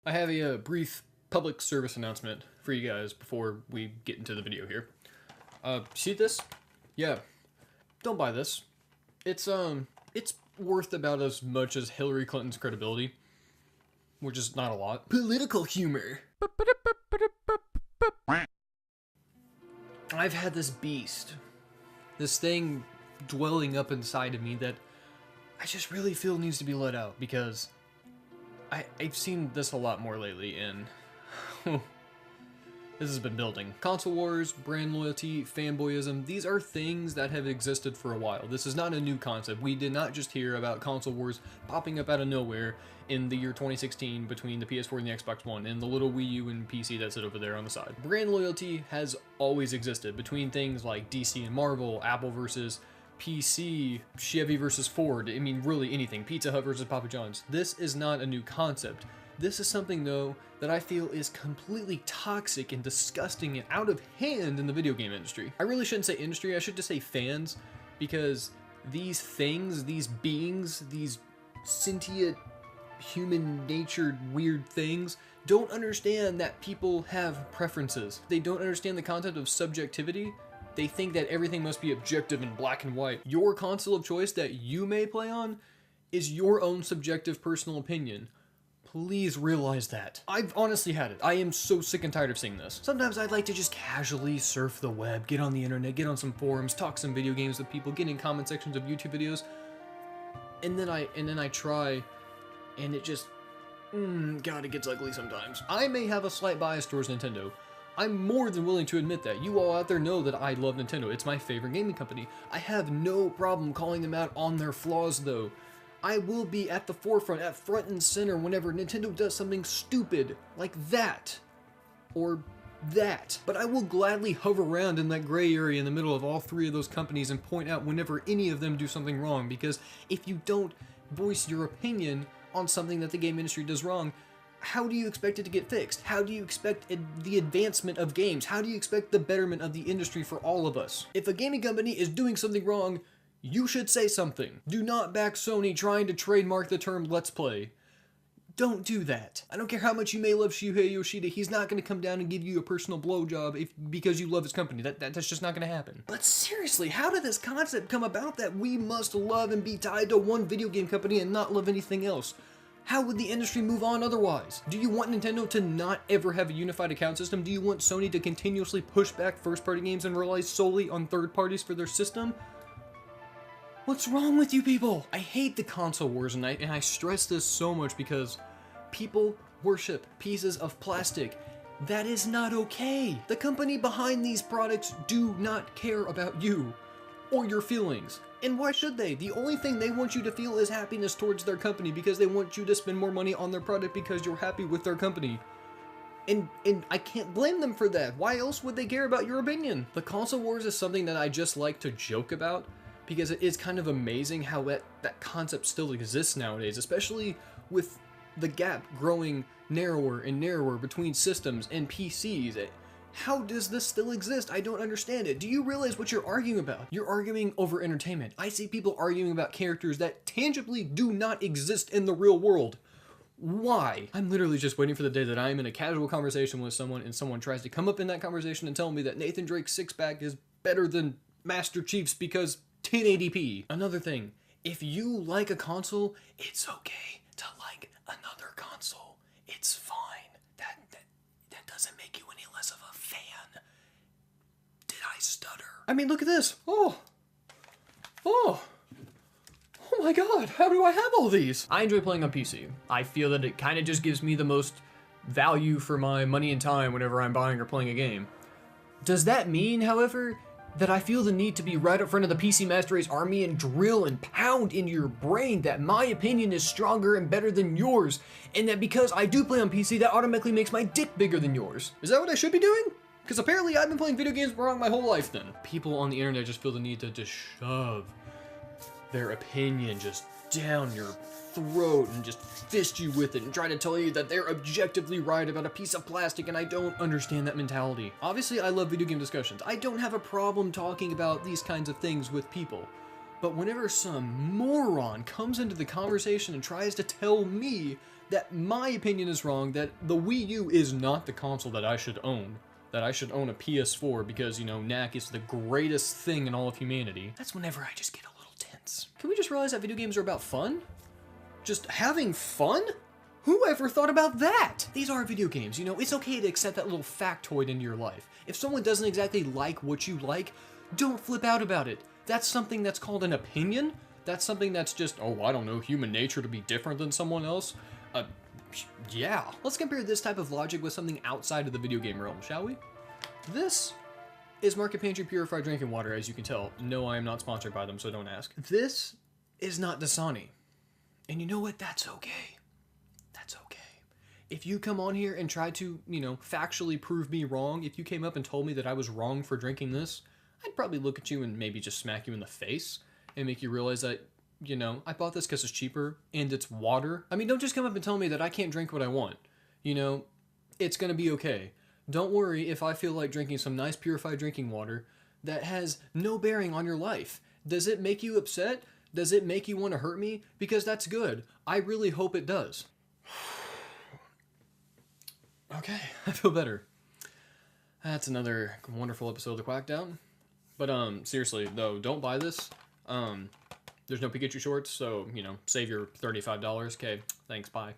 I have a brief public service announcement for you guys before we get into the video here. See this? Yeah, don't buy this. It's worth about as much as Hillary Clinton's credibility, which is not a lot. Political humor. I've had this beast, this thing dwelling up inside of me that I just really feel needs to be let out because I've seen this a lot more lately and this has been building. Console wars, brand loyalty, fanboyism, these are things that have existed for a while. This is not a new concept. We did not just hear about console wars popping up out of nowhere in the year 2016 between the PS4 and the Xbox One and the little Wii U and PC that sit over there on the side. Brand loyalty has always existed between things like DC and Marvel, Apple versus PC, Chevy versus Ford, I mean really anything, Pizza Hut versus Papa John's. This is not a new concept. This is something, though, that I feel is completely toxic and disgusting and out of hand in the video game industry. I really shouldn't say industry, I should just say fans, because these things, these beings, these sentient, human-natured, weird things don't understand that people have preferences. They don't understand the concept of subjectivity. They think that everything must be objective and black and white. Your console of choice that you may play on is your own subjective personal opinion. Please realize that. I've honestly had it. I am so sick and tired of seeing this. Sometimes I'd like to just casually surf the web, get on the internet, get on some forums, talk some video games with people, get in comment sections of YouTube videos, and then I try, and it just, God, it gets ugly sometimes. I may have a slight bias towards Nintendo. I'm more than willing to admit that. You all out there know that I love Nintendo. It's my favorite gaming company. I have no problem calling them out on their flaws, though. I will be at the forefront, at front and center whenever Nintendo does something stupid like that or that. But I will gladly hover around in that gray area in the middle of all three of those companies and point out whenever any of them do something wrong, because if you don't voice your opinion on something that the game industry does wrong, how do you expect it to get fixed? How do you expect the advancement of games? How do you expect the betterment of the industry for all of us? If a gaming company is doing something wrong, you should say something. Do not back Sony trying to trademark the term Let's Play. Don't do that. I don't care how much you may love Shuhei Yoshida, he's not going to come down and give you a personal blowjob because you love his company. That's just not going to happen. But seriously, how did this concept come about that we must love and be tied to one video game company and not love anything else? How would the industry move on otherwise? Do you want Nintendo to not ever have a unified account system? Do you want Sony to continuously push back first-party games and rely solely on third parties for their system? What's wrong with you people? I hate the console wars, and I stress this so much because people worship pieces of plastic. That is not okay. The company behind these products do not care about you or your feelings. And why should they? The only thing they want you to feel is happiness towards their company because they want you to spend more money on their product because you're happy with their company. And I can't blame them for that. Why else would they care about your opinion? The console wars is something that I just like to joke about, because it is kind of amazing how that concept still exists nowadays, especially with the gap growing narrower and narrower between systems and PCs. How does this still exist? I don't understand it. Do you realize what you're arguing about? You're arguing over entertainment. I see people arguing about characters that tangibly do not exist in the real world. Why? I'm literally just waiting for the day that I'm in a casual conversation with someone and someone tries to come up in that conversation and tell me that Nathan Drake's six-pack is better than Master Chief's because 1080p. Another thing, if you like a console, it's okay to like another console. It's fine. That doesn't make you any less of a fan. Did I stutter? I mean, look at this. Oh my god, how do I have all these? I enjoy playing on PC. I feel that it kind of just gives me the most value for my money and time whenever I'm buying or playing a game. Does that mean, however, that I feel the need to be right up front of the PC Master Race army and drill and pound into your brain that my opinion is stronger and better than yours, and that because I do play on PC, that automatically makes my dick bigger than yours? Is that what I should be doing? Because apparently I've been playing video games wrong my whole life then. People on the internet just feel the need to just shove their opinion just down your throat and just fist you with it and try to tell you that they're objectively right about a piece of plastic, and I don't understand that mentality. Obviously, I love video game discussions. I don't have a problem talking about these kinds of things with people. But whenever some moron comes into the conversation and tries to tell me that my opinion is wrong, that the Wii U is not the console that I should own, that I should own a PS4 because, you know, knack is the greatest thing in all of humanity, that's whenever I just get a little tense. Can we just realize that video games are about fun? Just having fun? Who ever thought about that? These are video games, you know, it's okay to accept that little factoid into your life. If someone doesn't exactly like what you like, don't flip out about it. That's something that's called an opinion. That's something that's just, oh, I don't know, human nature to be different than someone else. Yeah. Let's compare this type of logic with something outside of the video game realm, shall we? This is Market Pantry Purified Drinking Water, as you can tell. No, I am not sponsored by them, so don't ask. This is not Dasani. And you know what? That's okay. That's okay. If you come on here and try to, you know, factually prove me wrong, if you came up and told me that I was wrong for drinking this, I'd probably look at you and maybe just smack you in the face and make you realize that, you know, I bought this because it's cheaper and it's water. I mean, don't just come up and tell me that I can't drink what I want. You know, it's going to be okay. Don't worry if I feel like drinking some nice purified drinking water that has no bearing on your life. Does it make you upset? Does it make you want to hurt me? Because that's good. I really hope it does. Okay, I feel better. That's another wonderful episode of the Quack Down. But seriously though, don't buy this. There's no Pikachu shorts, so, you know, save your $35. Okay, thanks, bye.